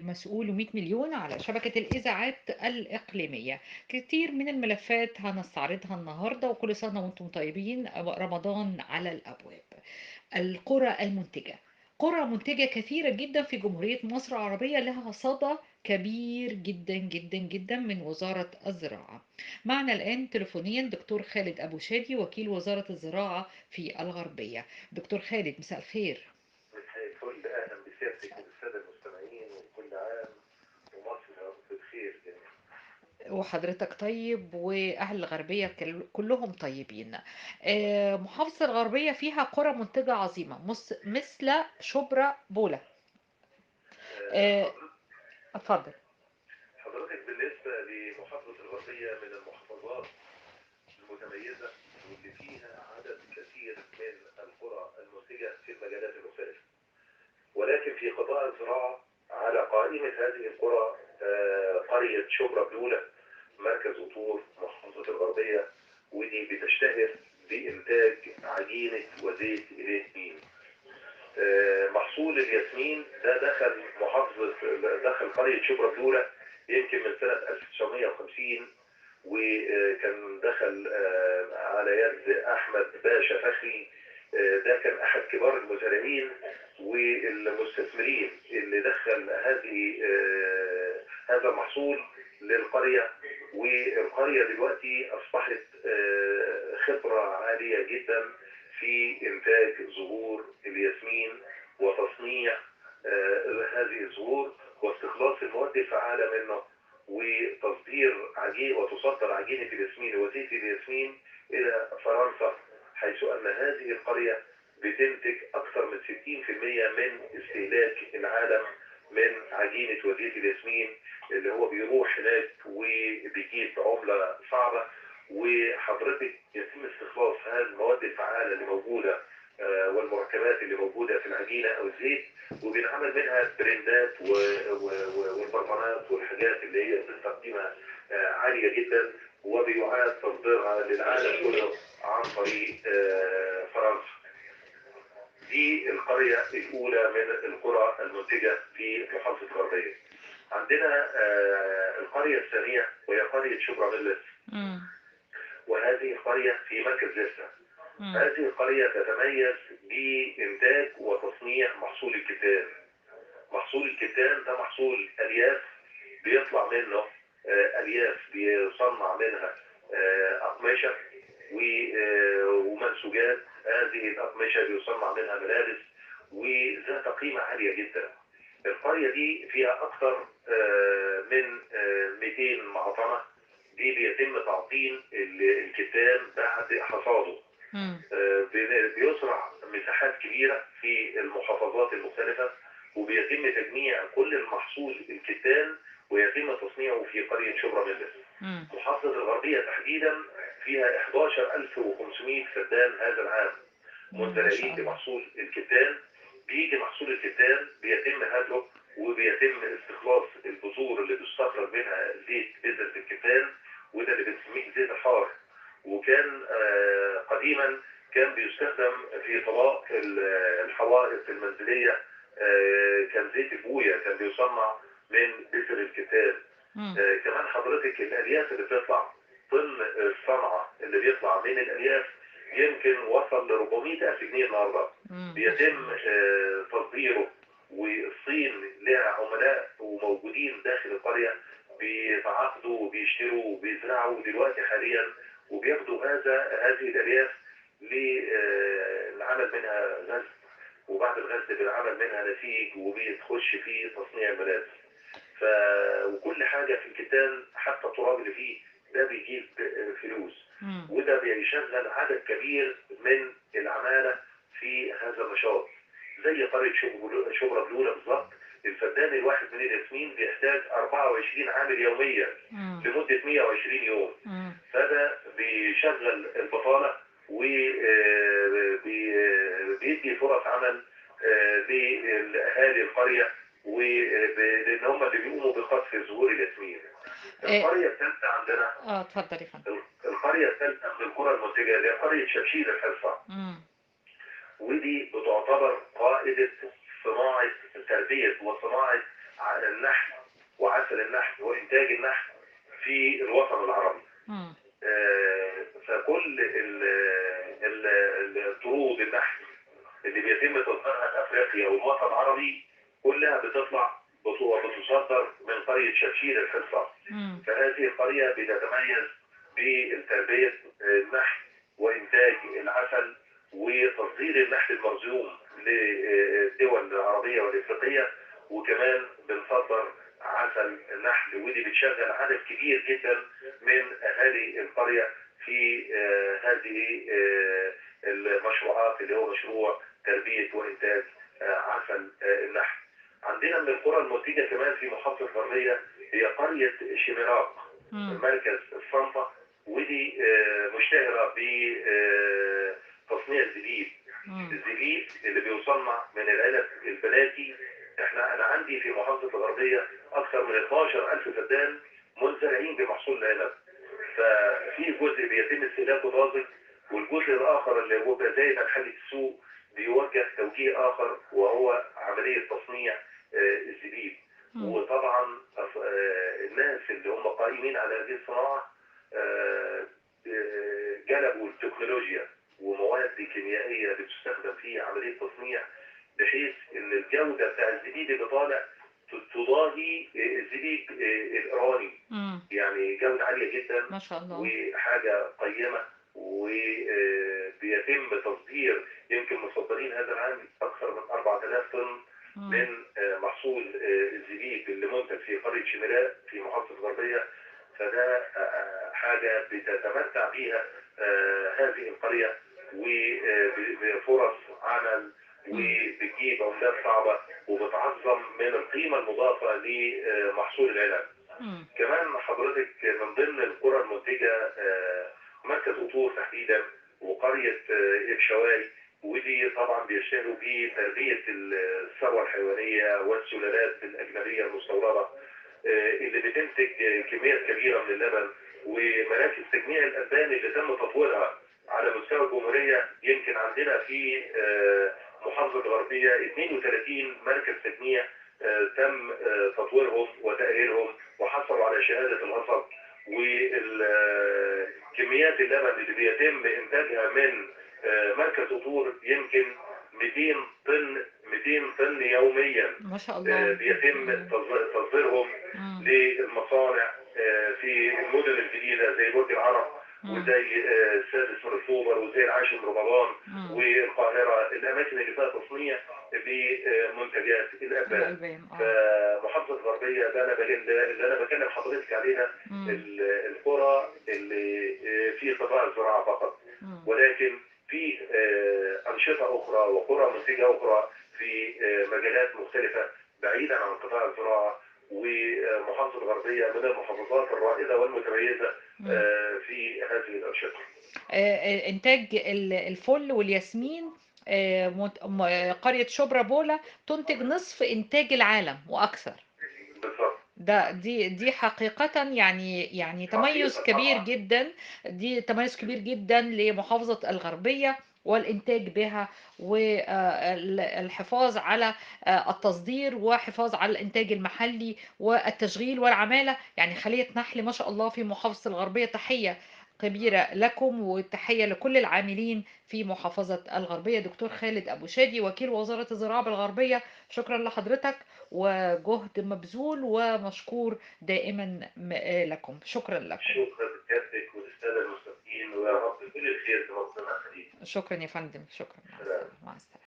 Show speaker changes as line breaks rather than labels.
مسؤول و100 مليون على شبكة الإذاعات الإقليمية. كتير من الملفات هنستعرضها النهاردة، وكل سنة وانتم طيبين، رمضان على الأبواب. القرى المنتجة، قرى منتجة كثيرة جدا في جمهورية مصر العربية لها صدى كبير جدا جدا جدا من وزارة الزراعة. معنا الآن تليفونيا دكتور خالد أبو شادي، وكيل وزارة الزراعة في الغربية. دكتور خالد، مساء الخير.
مساء الفل، اهلا بسيادتك وبالساده المستمعين، وكل عام ومصر يا رب بخير جميعا.
وحضرتك طيب، وأهل الغربية كلهم طيبين. محافظة الغربية فيها قرى منتجة عظيمة مثل شبرا بولا. آه،
حضرتك
اتفضل.
بالنسبه لمحافظه الغربيه من المحافظات المتميزه واللي فيها عدد كثير من القرى المنتجه في المجالات المختلفه، ولكن في قطاع الزراعه على قائمه هذه القرى قريه شبرا بلوله، مركز وطور محافظه الغربيه، ودي بتشتهر بإنتاج عجينة وزيت الياسمين. محصول الياسمين ده دخل قرية شبرا بلورة يمكن من سنة 1950، وكان دخل على يد أحمد باشا فخري. ده كان أحد كبار المزارعين والمستثمرين اللي دخل هذا المحصول للقرية. والقرية دلوقتي أصبحت خبرة عالية جدا في إنتاج زهور الياسمين وتصنيع هذه الزهور واستخلاص المواد الفعالة منه، وتصدر عجينة الياسمين وزيت الياسمين إلى فرنسا، حيث أن هذه القرية بتنتج أكثر من 60% من استهلاك العالم من عجينة وزيت الياسمين، اللي هو بيروح هناك وبيجيب عملة صعبة، وحضرتك يتم استخلاص هذه المواد الفعالة اللي موجودة والمركبات اللي موجودة في العجينة أو الزيت، وبنعمل منها برندات والبرمانات والحاجات اللي هي قيمة عالية جدا، وبيعاد تصديرها للعالم كله عن طريق فرنسا. دي القرية الأولى من القرى المنتجة في محافظة الغربية. عندنا القرية الثانية وهي قرية شبرا ميلس، وهذه القرية في مركز لسه. هذه القرية تتميز بإنتاج وتصنيع محصول الكتان. محصول الكتان ده محصول ألياف بيطلع منه ألياف بيصنع منها أقمشة ومنسوجات. هذه الأقمشة بيصنع منها ملابس وذات قيمة عالية جدا. القرية دي فيها أكثر من 200 معطنة. دي بيتم تعطين الكتان بعد حصاده. بيزرع مساحات كبيرة في المحافظات المختلفة، وبيتم تجميع كل المحصول الكتان ويتم تصنيعه في قرية شبرا ميلس. محافظة الغربية تحديدا فيها 11500 فدان هذا العام مزارعين لمحصول الكتان. بيجي محصول الكتان بيتم هدره وبيتم استخلاص البذور اللي بيستخرج منها زيت بذرة الكتان، وده اللي بنسميه زيت الحار. وكان قديما كان بيستخدم في طلاء الحوائط المنزلية. كان زيت البوية كان بيصنع من بذر الكتان. كمان حضرتك الألياف اللي بتطلع ضمن الصنعة اللي بيطلع من الألياف يمكن وصل ل 400 ألف جنيه النهارده. بيتم تصديره، والصين لها عملاء وموجودين داخل القرية بيتعاقدوا وبيشتروا وبيزرعوا دلوقتي حاليا، وبياخدوا هذه الألياف للعمل منها غزل، وبعد الغزل بالعمل منها نسيج وبيتخش في تصنيع الملابس. وكل حاجة في الكتان حتى التراب اللي فيه ده بيجيب فلوس، وده بيشغل عدد كبير من العمالة في هذا النشاط. زي قرية شبرا بلولة بالظبط، الفدان الواحد من الياسمين بيحتاج 24 عامل يوميا لمدة 120 يوم. فده بيشغل البطالة وبيدي فرص عمل لأهالي القرية، ولأن هم اللي بيقوموا بقطف زهور الياسمين. القرية الثالثة عندنا
اتفضل يا فندم.
القرية الثالثة من القرى المنتجة اللي هي قرية شبشير الحصة، ودي بتعتبر قائدة صناعة تربية وصناعة عن النحل وعسل النحل وإنتاج النحل في الوطن العربي.
مم.
فكل طرود النحل اللي بيتم تصديرها لأفريقيا والوطن العربي كلها بتطلع بتصدر من قرية شبشير الحصة.
مم.
فهذه القرية بتتميز بتربية النحل وإنتاج العسل وتصدير النحل المرزوم للدول العربية والإفريقية، وكمان بنصدر عسل النحل، ودي بتشغل عدد كبير جدا من أهالي القرية في هذه المشروعات اللي هو مشروع تربية وإنتاج عسل النحل. عندنا من القرى المنتجة كمان في محافظة الغربية هي قرية شمراق
مم.
مركز الصنطة، ودي مشتهرة بتصنيع الزبيب.
مم.
الزبيب اللي بيصنع من العنب البلاتي. انا عندي في محافظة الغربية اكثر من 12,000 فدان منزرعين بمحصول العنب، ففي جزء بيتم استهلاكه طازج، والجزء الاخر اللي هو زي محلة السوق بيوجه توجيه اخر وهو عملية تصنيع الزبيب.
مم.
وطبعا الناس اللي هم قائمين على هذه الصناعة جلبوا التكنولوجيا ومواد كيميائية بتستخدم في عملية التصنيع، بحيث ان الجودة بتاع الزبيب اللي طالع تضاهي الزبيب الإيراني.
مم.
يعني جودة عالية جدا
ما شاء الله.
وحاجة قيمة، وبيتم تصدير، يمكن مصدرين هذا العام أكثر من 4,000 طن
مم.
من محصول الزبيب اللي منتج في قرية شمراء في محافظة الغربية. فده حاجة بتتمتع بيها هذه القرية وبفرص عمل، وبتجيب عملات صعبة، وبتعظم من القيمة المضافة لمحصول العنب.
مم.
كمان حضرتك من ضمن القرى المنتجة مركز أطور تحديدا وقرية إبشواي، ودي طبعا بيشتغلوا بتربية الثروة الحيوانية والسلالات الأجنبية المستوردة اللي بتنتج كميات كبيرة من اللبن. ومراكز تجميع الألبان اللي تم تطويرها على مستوى الجمهورية، يمكن عندنا في محافظة الغربية 32 مركز تجميع تم تطويرهم وتأهيلهم وحصلوا على شهادة الغصب. وكميات اللبن اللي بيتم إنتاجها من مركز أطور يمكن 200 طن 200 طن يوميا
ما شاء الله.
بيتم تصديرهم
مم.
للمصانع في المدن الجديدة زي برج العرب
مم.
وزي السادس من اكتوبر وزي العاشر من رمضان
مم.
والقاهرة، الأماكن اللي فيها تصنيع لمنتجات الألبان.
الألبان.
فمحافظة الغربية ده اللي أنا بكلم حضرتك عليها
مم.
القرى اللي في قطاع الزراعة فقط،
مم.
ولكن في أنشطة أخرى وقرى منتجة أخرى في مجالات مختلفة بعيدا عن قطاع الزراعة. ومحافظة الغربية من المحافظات الرائدة والمتميزة
مم.
في هذه الأنشطة.
إنتاج الفل والياسمين. قرية شبرا بولا تنتج نصف إنتاج العالم وأكثر.
بالضبط.
دي حقيقة، يعني تميز
حقيقة
كبير
طبعا.
جدا. دي تميز كبير جدا لمحافظة الغربية والإنتاج بها، والحفاظ على التصدير، وحفاظ على الإنتاج المحلي والتشغيل والعمالة. يعني خلية نحل ما شاء الله في محافظة الغربية. تحية كبيرة لكم وتحية لكل العاملين في محافظة الغربية. دكتور خالد أبو شادي وكيل وزارة الزراعة بالغربية، شكرا لحضرتك، وجهد مبذول ومشكور دائما لكم. شكرا لكم.
شكرا لسيادتك وللسادة المستمعين، ويا رب كل الخير في مصر الحديث.
شكرا يا فندم. شكرا. مع
سلام.
السلامة. مع السلامة.